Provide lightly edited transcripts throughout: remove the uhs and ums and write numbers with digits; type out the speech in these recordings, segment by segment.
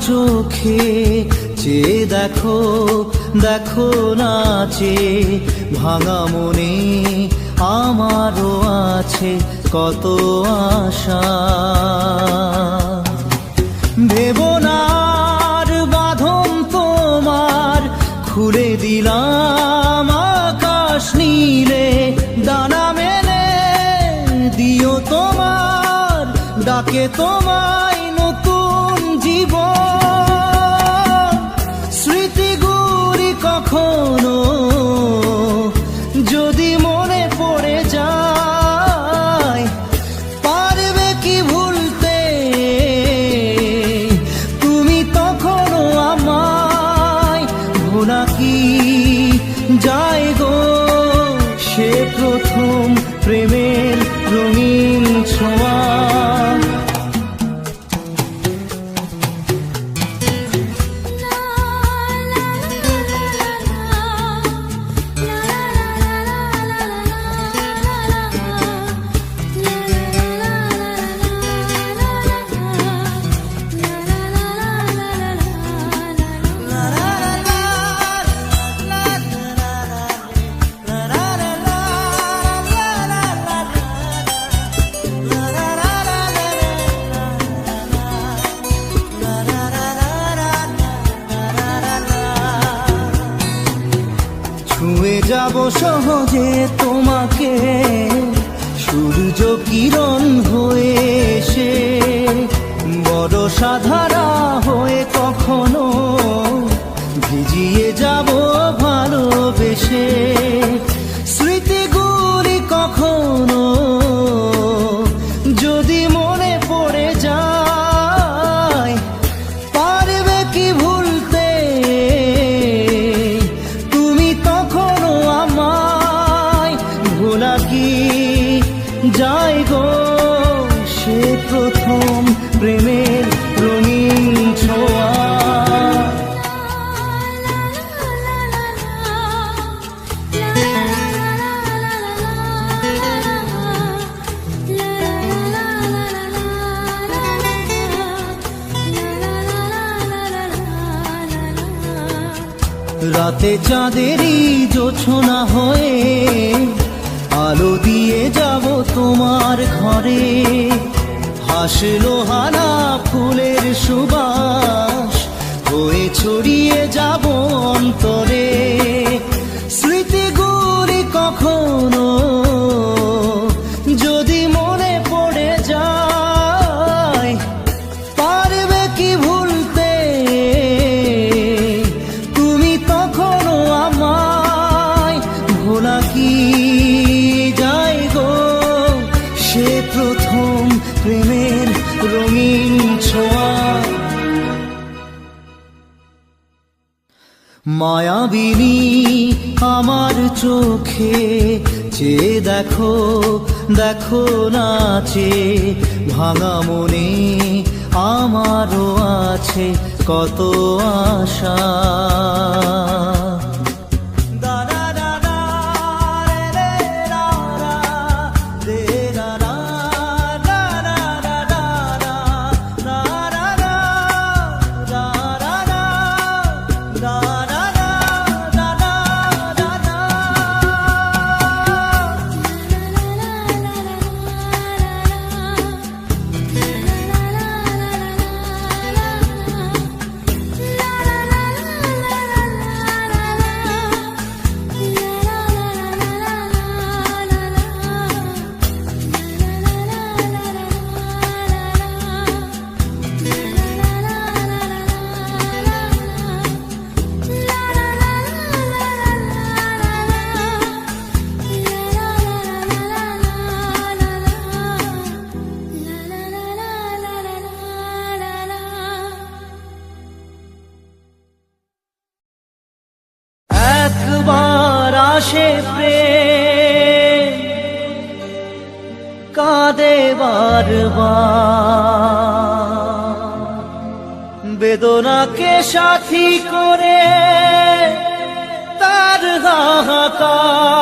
চোখে চেয়ে দেখো, দেখো নাচে ভাঙা মনে আমারও আছে কত আশা। ভেবনার বাঁধন তোমার খুলে দিলাম আকাশ নীলে, ডানা মেলে দিও তোমার ডাকে তোমায় নতুন জীবন। স্মৃতিগুলি কখনো যদি মনে পড়ে যায়, পারবে কি ভুলতে তুমি তখনও আমায়? ভোলা কি যায় গো সে প্রথম প্রেমের রঙিন ছোঁয়া। ছুঁয়ে যাব সহজে তোমাকে সূর্য কিরণ হয়ে এসে, বড় সাধারা হয়ে কখনো ভিজিয়ে যাব ভালোবেসে। স্মৃতিগুলি কখনো যদি মনে পড়ে যায়, পারবে কি ভুলতে তুমি তখনও আমায়? ভোলা কি যায় গো সে প্রথম প্রেমের রঙিন ছোঁয়া। রাতে চাঁদেরই জোছনা হয়ে আলো দিয়ে যাব তোমার ঘরে, হাসলো হানা ফুলের সুবাস হয়ে ছড়িয়ে যাব অন্তরে। স্মৃতিগুলি কখনো যদি মনে পড়ে যায়, পারবে কি ভুলতে তুমি তখনও আমায়? ভোলা কি যায় গো সে প্রথম প্রেমের রঙিন ছোঁয়া। মায়াবিনী আমার চোখে চেয়ে দেখো, দেখো নাচে ভাঙা মনে আমারও আছে কত আশা। আসে প্রেম কাঁদে বারবার, বেদনাকে সাথী করে তার হাহাকার।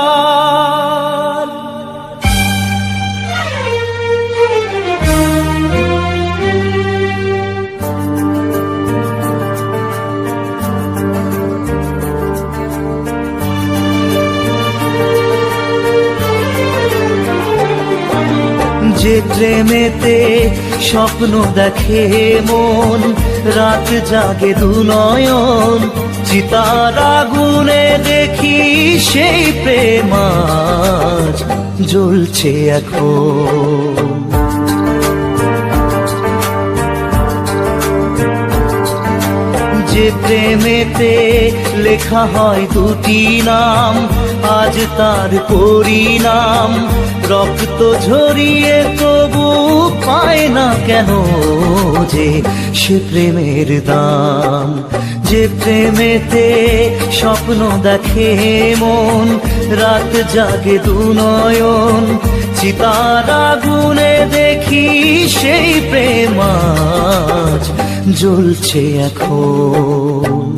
যে প্রেমেতে স্বপ্ন দেখে মন, রাত জাগে দু নয়ন, চিতার আগুনে দেখি সেই প্রেম আজ জ্বলছে এখন। যে প্রেমেতে লেখা হয় দুটি নাম, আজ তার পরিণাম রক্ত ঝরিয়ে তবু পায় না কেন যে সে প্রেমের দাম। যে প্রেমেতে স্বপ্ন দেখে মন, রাত জাগে দু নয়ন, চিতার আগুনে দেখি সেই প্রেম আজ জ্বলছে এখন।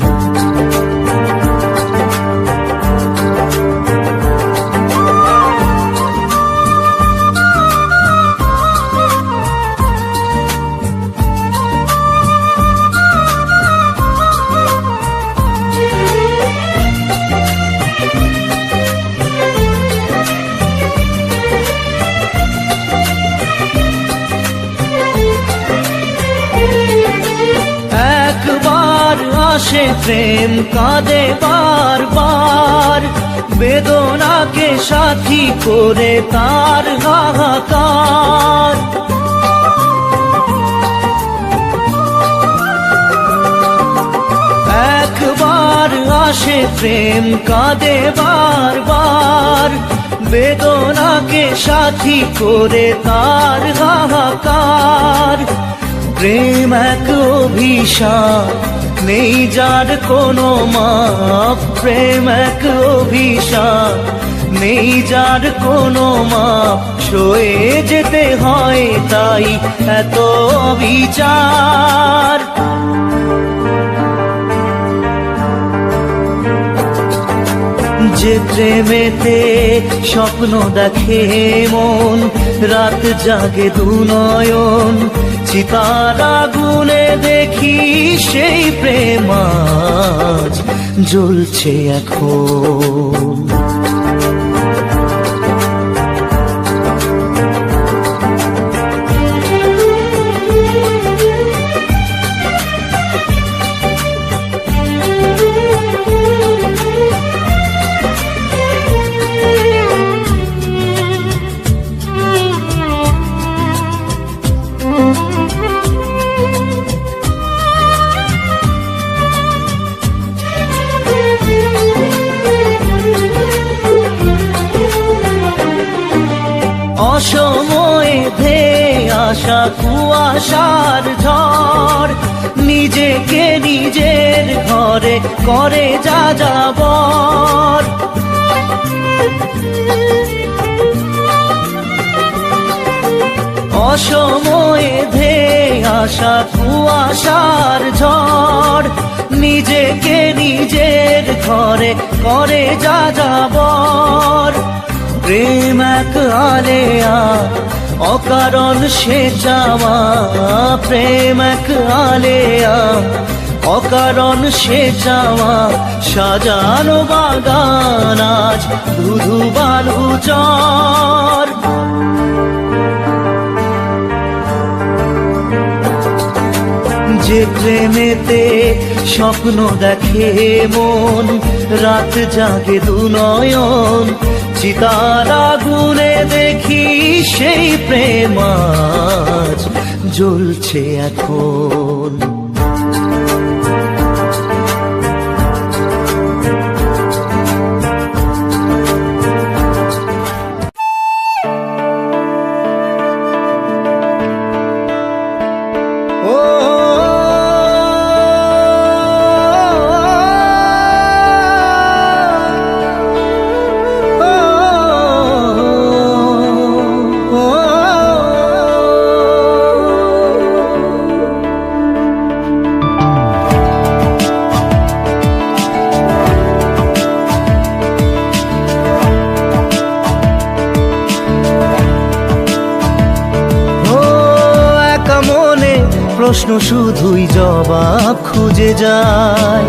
আসে প্রেম কাঁদে বারবার, বেদনাকে সাথী করে তার হাহাকার। একবার আসে প্রেম কাঁদে বারবার, বেদনাকে সাথী করে তার হাহাকার। প্রেম এক অভিশাপ, নেই যার কোনো মাপ। প্রেম এক অভিশাপ, নেই যার কোনো মাপ। সয়ে যেতে হয় তাই এত বিচার। যে প্রেমেতে স্বপ্ন দেখে মন, রাত জাগে দু নয়ন, চিতার আগুনে দেখি সেই প্রেম আজ জ্বলছে এখন। অসময়ে ধেয়ে আসা কুয়াশার ঝড়, নিজেকে নিজের ঘরে করে যা যাবর। অসময়ে ধেয়ে আসা কুয়াশার ঝড়, নিজেকে নিজের ঘরে করে যা যাবর। প্রেম এক আলেয়া, অকারণ সে চাওয়া। প্রেম এক আলেয়া, অকারণ সে চাওয়া। সাজানো বাগান আজ ধুধু বালু চর। যে প্রেমেতে স্বপ্ন দেখে মন, রাত জাগে দু নয়ন, চিতার আগুনে দেখি সেই প্রেম আজ জ্বলছে এখন। প্রশ্ন শুধুই জবাব খুঁজে যায়।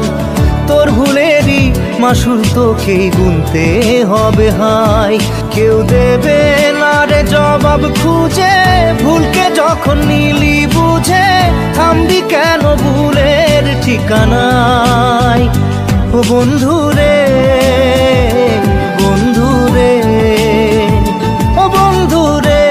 তোর ভুলেরই মাসুল তোকেই গুনতে হবে হায়। কেউ দেবে না রে জবাব খুঁজে, ভুলকে যখন নিলি বুঝে, থামবি কেন ভুলের ঠিকানায়? ও বন্ধু রে, বন্ধু রে, ও বন্ধু রে।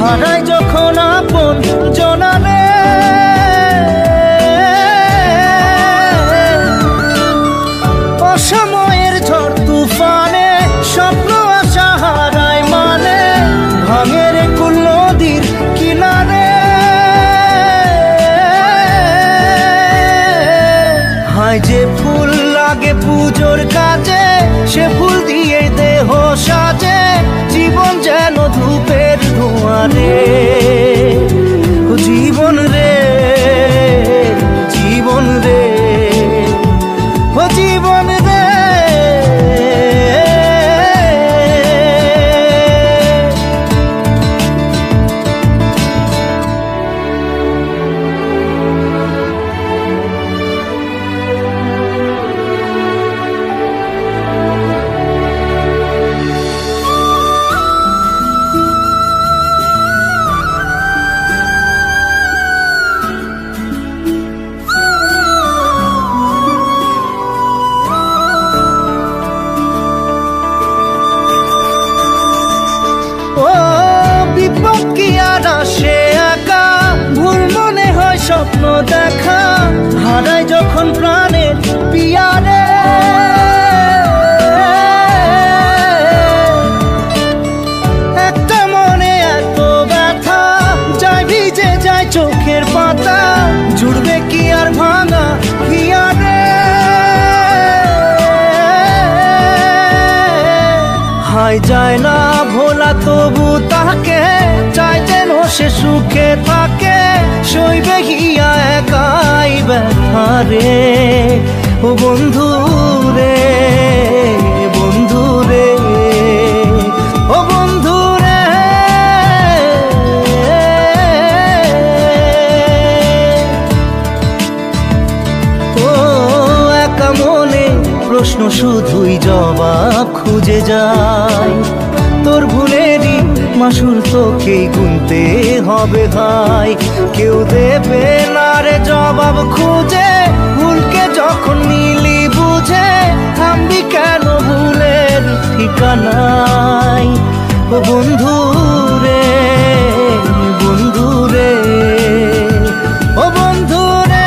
হারাই যখন আপন জনারে, অসময়ের ঝড় তুফানে স্বপ্ন আশা হারায় মানে, ভাঙের কুল নদীর কিনারে। হায় যে ফুল লাগে পুজোর কাজে, সে ফুল দিয়ে দেহ সাজে, জীবন যেন ধূপের ধোঁয়ারে। ও জীবন রে, জীবন রে, ও জীবন রে। ও বিপদ কি আর আসে একা, ভুল মনে হয় স্বপ্ন দেখা, হারাই যখন প্রাণের পিয়ারে। একটা মনে এত ব্যথা, যায় ভিজে যায় চোখের পাতা, জুড়বে কি আর ভাঙা হিয়ারে। হায় যায় না ভোলা তবু তাকে, চাই যেন সে সুখে থাকে, সইবে গিয়া একাই ব্যথা রে। ও বন্ধু রে, বন্ধু রে, ও বন্ধু রে। ও একা মনে প্রশ্ন শুধুই জবাব খুঁজে যায়, তোর ভুলেরই মাসুল তোকেই গুনতে হবে ভাই। কেউ দেবে না রে জবাব খুঁজে, ভুলকে যখন নিলি বুঝে, থামবি কেন ভুলের ঠিকানায়? ও বন্ধু রে, বন্ধু রে, ও বন্ধু রে।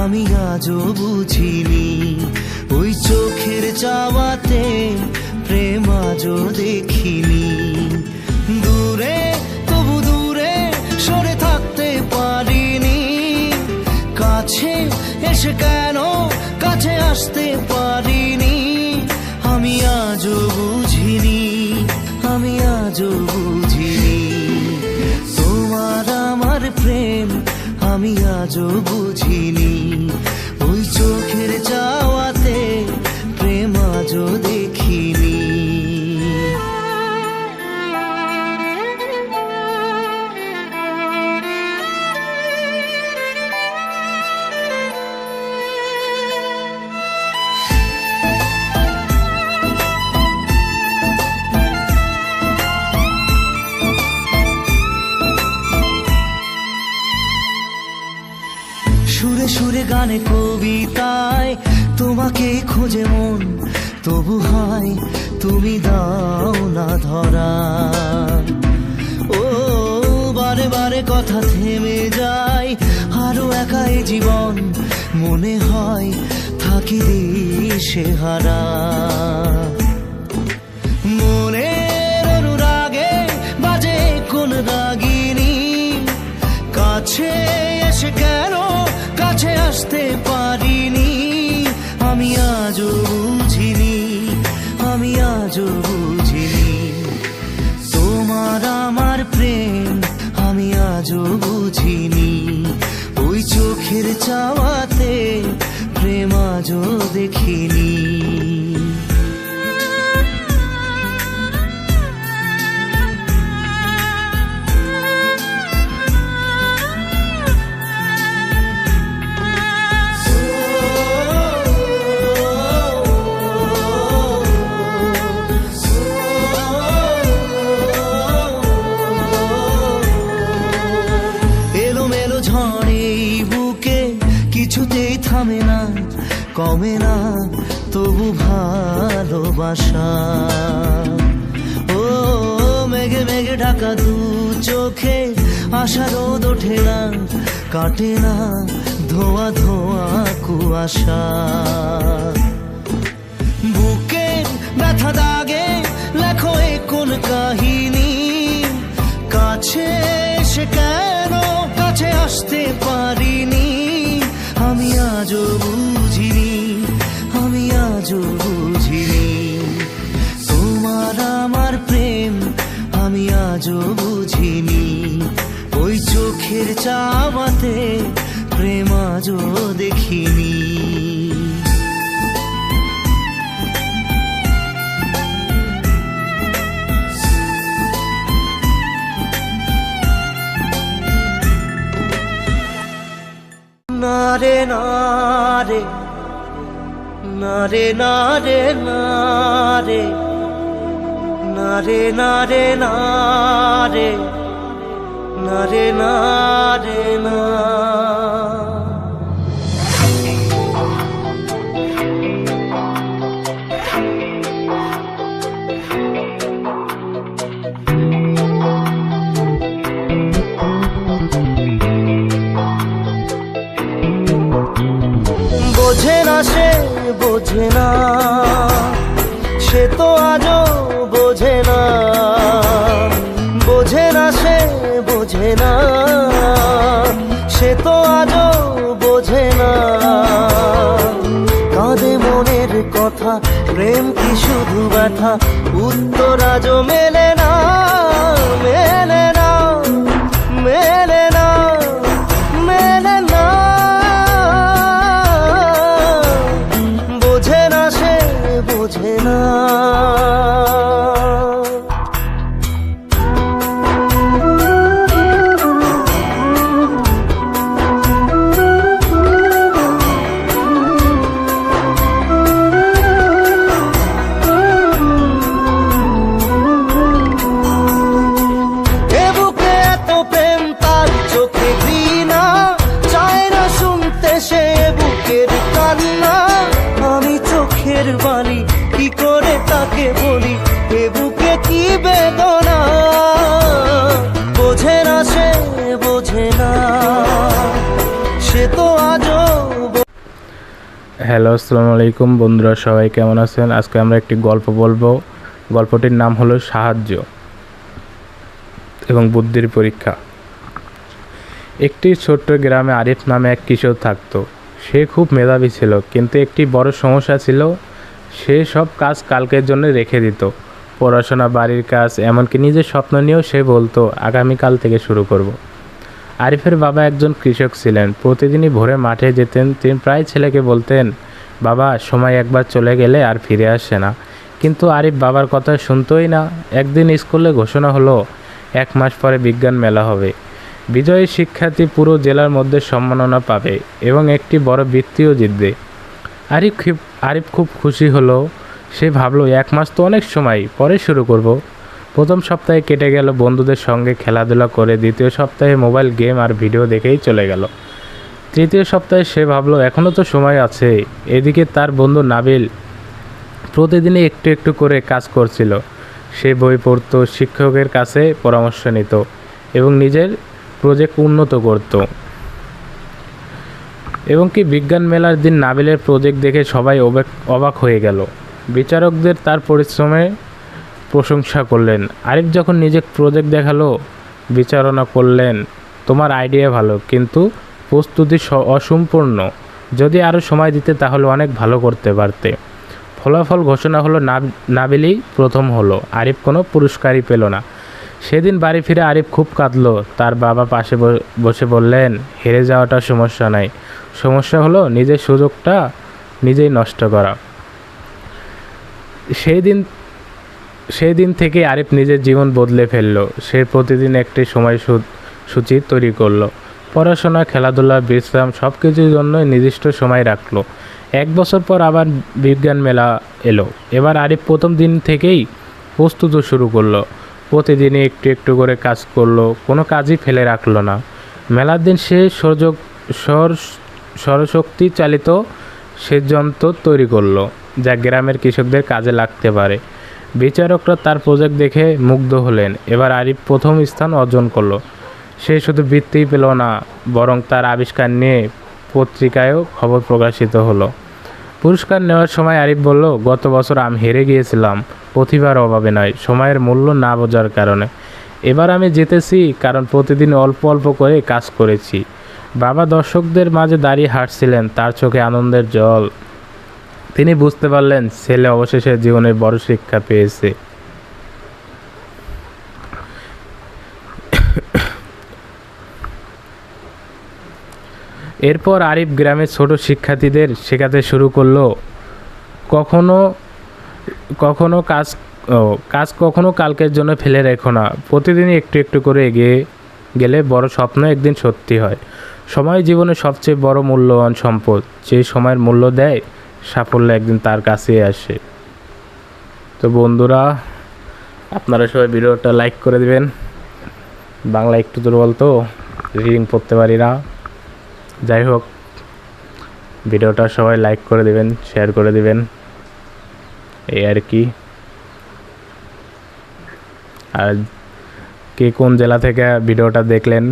আমি আজও বুঝিনি, ওই চোখের চাওয়াতে প্রেম আজও দেখিনি। দূরে তবু দূরে সরে থাকতে পারিনি, কাছে এসে কেন কাছে আসতে পারিনি। আমি আজও বুঝিনি, আমি আজও বুঝিনি, তোমার আমার প্রেম আমি আজও বুঝিনি। ওই চোখের চাওয়াতে প্রেম আজও দেখিনি। গানে কবিতায় তোমাকে খোঁজে মন, তবু হয় তুমি দাও না ধরা। ও বারে বারে কথা থেমে যায়, আরো একাই জীবন মনে হয় থাকি দিশে হারা। মনের অনুরাগে বাজে কোন রাগিনী, কাছে এসে কেন কাছে আসতে পারিনি। আমি আজও বুঝিনি, আমি আজও বুঝিনি তোমার আমার প্রেম, আমি আজও বুঝিনি। ওই চোখের চাওয়াতে প্রেম আজও দেখিনি। কিছুতেই থামে না, কমে না তবু ভালোবাসা। ও মেঘে মেঘে ঢাকা দু চোখে আশা রোদ ওঠে না, কাটে না ধোয়া ধোয়া কুয়াশা। বুকে ব্যথা দাগে লেখো এ কোন কাহিনী, কাছে এসে কেন কাছে আসতে পারিনি। আমি আজও বুঝিনি, আমি আজও বুঝিনি তোমার আমার প্রেম, আমি আজও বুঝিনি। ওই চোখের চাওয়াতে প্রেম আজও দেখিনি। নারে নারে নারে নারে নারে নারে নারে নারে নারে নারে না। বোঝে না সে বোঝে না, সে তো আজও বোঝে না। বোঝে না সে বোঝে না, সে তো আজও বোঝে না। কাঁদে মনের কথা, প্রেম কি শুধু ব্যথা, উত্তর আজও মেলে না, মেলে না, মেলে না, মেলে না। বোঝে না সে বোঝে না। বাণী কি করে তাকে বলি, এ বুকে কি বেদনা। বোঝে না সে বোঝে না, সে তো আজও। হ্যালো, আসসালামু আলাইকুম বন্ধুরা, সবাই কেমন আছেন? আজকে আমরা একটি গল্প বলবো। গল্পটির নাম হলো সাহায্য এবং বুদ্ধির পরীক্ষা। একটি ছোট্ট গ্রামে আরিফ নামে এক কিশোর থাকতো। সে খুব মেধাবী ছিল, কিন্তু একটি বড় সমস্যা ছিল, সে সব কাজ কালকের জন্য রেখে দিত। পড়াশোনা, বাড়ির কাজ, এমনকি নিজের স্বপ্ন নিয়েও সে বলতো আগামীকাল থেকে শুরু করব। আরিফের বাবা একজন কৃষক ছিলেন। প্রতিদিনই ভোরে মাঠে যেতেন। তিনি প্রায় ছেলেকে বলতেন, বাবা, সময় একবার চলে গেলে আর ফিরে আসে না। কিন্তু আরিফ বাবার কথা শুনতোই না। একদিন স্কুলে ঘোষণা হলো 1 মাস পরে বিজ্ঞান মেলা হবে। বিজয়ী শিক্ষার্থী পুরো জেলার মধ্যে সম্মাননা পাবে এবং একটি বড় বৃত্তিও জিতবে। আরিফ খুব খুশি হলো। সে ভাবলো 1 মাস তো অনেক সময়, পরে শুরু করব। প্রথম সপ্তাহে কেটে গেল বন্ধুদের সঙ্গে খেলাধুলা করে। দ্বিতীয় সপ্তাহে মোবাইল গেম আর ভিডিও দেখেই চলে গেল। তৃতীয় সপ্তাহে সে ভাবলো এখনও তো সময় আছে। এদিকে তার বন্ধু নাবিল প্রতিদিনই একটু একটু করে কাজ করছিল। সে বই পড়তো, শিক্ষকের কাছে পরামর্শ নিত এবং নিজের প্রজেক্ট উন্নত করত। এবং কি বিজ্ঞান মেলার দিন নাবিলের প্রজেক্ট দেখে সবাই অবাক হয়ে গেল। বিচারকদের তার পরিশ্রমে প্রশংসা করলেন। আরিফ যখন নিজের প্রজেক্ট দেখালো, বিচারণা করলেন, তোমার আইডিয়া ভালো, কিন্তু প্রস্তুতি অসম্পূর্ণ। যদি আরও সময় দিতে তাহলে অনেক ভালো করতে পারতে। ফলাফল ঘোষণা হলো, নাবিলই প্রথম হলো। আরিফ কোনো পুরস্কারই পেল না। সেদিন বাড়ি ফিরে আরিফ খুব কাঁদলো। তার বাবা পাশে বসে বললেন, হেরে যাওয়াটা সমস্যা নাই, সমস্যা হলো নিজের সুযোগটা নিজেই নষ্ট করা। সেই দিন থেকে আরিফ নিজের জীবন বদলে ফেললো। সে প্রতিদিন একটি সূচি তৈরি করলো। পড়াশোনা, খেলাধুলা, বিশ্রাম সব কিছুর জন্য নির্দিষ্ট সময় রাখলো। 1 বছর পর আবার বিজ্ঞান মেলা এলো। এবার আরিফ প্রথম দিন থেকেই প্রস্তুতি শুরু করলো। প্রতিদিনই একটু একটু করে কাজ করলো, কোনো কাজই ফেলে রাখলো না। মেলার দিন সে সৌরশক্তি চালিত সেচ যন্ত্র তৈরি করলো, যা গ্রামের কৃষকদের কাজে লাগতে পারে। বিচারকরা তার প্রজেক্ট দেখে মুগ্ধ হলেন। এবার আরিফ প্রথম স্থান অর্জন করলো। সে শুধু বৃত্তিই পেল না, বরং তার আবিষ্কার নিয়ে পত্রিকায়ও খবর প্রকাশিত হলো। পুরস্কার নেওয়ার সময় আরিফ বলল, গত বছর আমি হেরে গিয়েছিলাম প্রতিভার অভাবে নয়, সময়ের মূল্য না বোঝার কারণে। এবার আমি জিতেছি কারণ প্রতিদিন অল্প অল্প করে কাজ করেছি। বাবা দর্শকদের মাঝে দাঁড়িয়ে হাসছিলেন, তার চোখে আনন্দের জল। তিনি বুঝতে পারলেন ছেলে অবশেষে জীবনের বড় শিক্ষা পেয়েছে। এরপর আরিফ গ্রামের ছোট শিক্ষার্থীদের শেখাতে শুরু করলো, কখনো কাজ কখনো কালকের জন্য ফেলে রেখো না। প্রতিদিনই একটু একটু করে এগিয়ে গেলে বড় স্বপ্ন একদিন সত্যি হয়। সময় জীবনের সবচেয়ে বড় মূল্যবান সম্পদ। যে সময়ের মূল্য দেয়, সাফল্য একদিন তার কাছেই আসে। তো বন্ধুরা, আপনারা সবাই ভিডিওটা লাইক করে দিবেন। বাংলা একটু দুর্বল তো, রিডিং পড়তে পারি না। যাই হোক, ভিডিওটা সবাই লাইক করে দিবেন, শেয়ার করে দিবেন, এই আর কি। আর কে কোন জেলা থেকে ভিডিওটা দেখলেন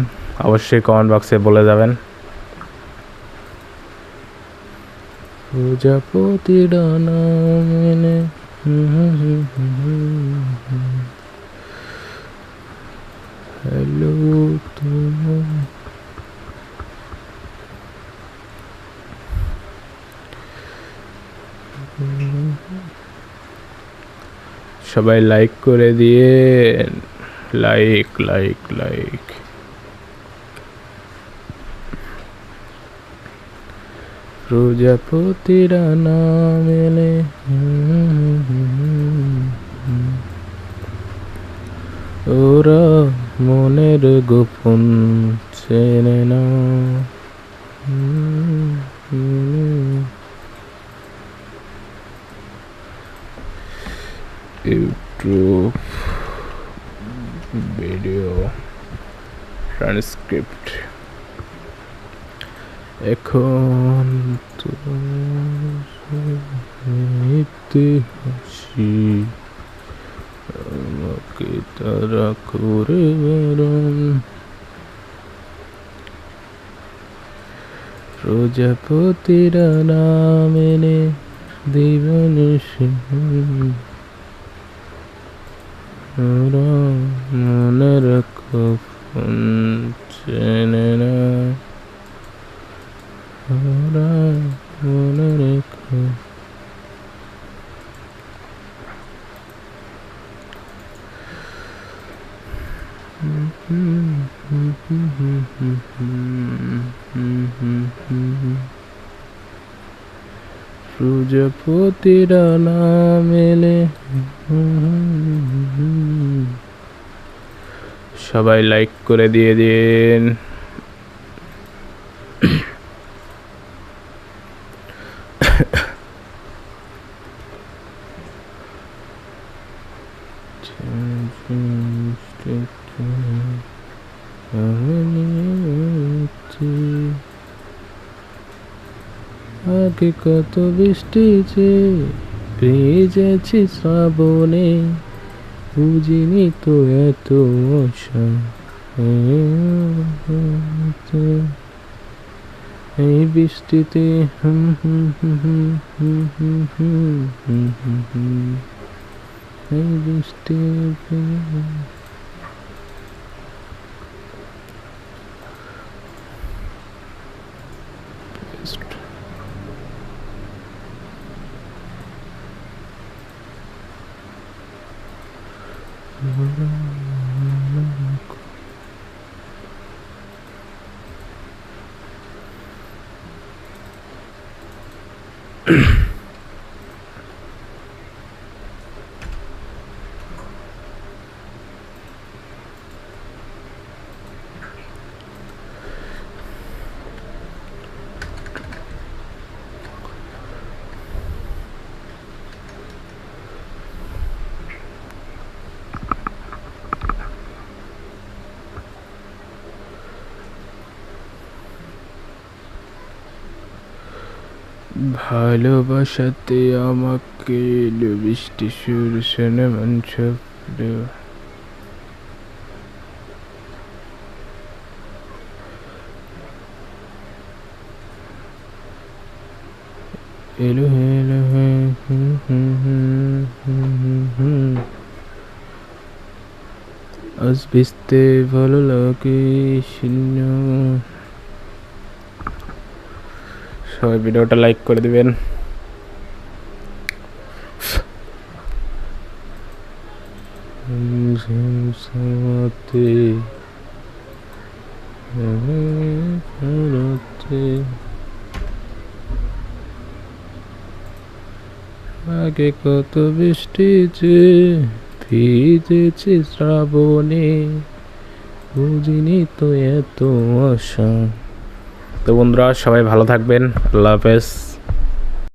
অবশ্যই কমেন্ট বক্সে বলে যাবেন। প্রজাপতি ডানা মেলে হ্যালো তোমার, সবাই লাইক করে দিয়ে, লাইক লাইক লাইক। প্রজাপতিরা না মেলে, ওরা মনের গোপন চেনে না। YouTube video transcript. এখন হাসি আমাকে তারা করে বারণ। প্রজাপতিরা না মেনে জীবন ওরা মনের গোপন চেনে না। ওরা মনে রেখো প্রজাপতিরা না মেলে। সবাই লাইক করে দিয়ে দিন। আগে কত বৃষ্টি যে ভিজেছি শ্রাবণে, বুঝিনি তো এত আশা। এই বৃষ্টিতে এই বৃষ্টিতে ভালোবাসাতে আমাকে এলো বৃষ্টি সুর শোনে মন স্বপ্ন। এলো এলো আজ ভিজতে ভালো লাগে শূন্য। সবাই ভিডিওটা লাইক করে দিবেন। আগে কত বৃষ্টি যে ভিজেছি শ্রাবণে, বুঝিনি তো এত আশা। তো বন্ধুরা সবাই ভালো থাকবেন, আল্লাহ হাফেজ।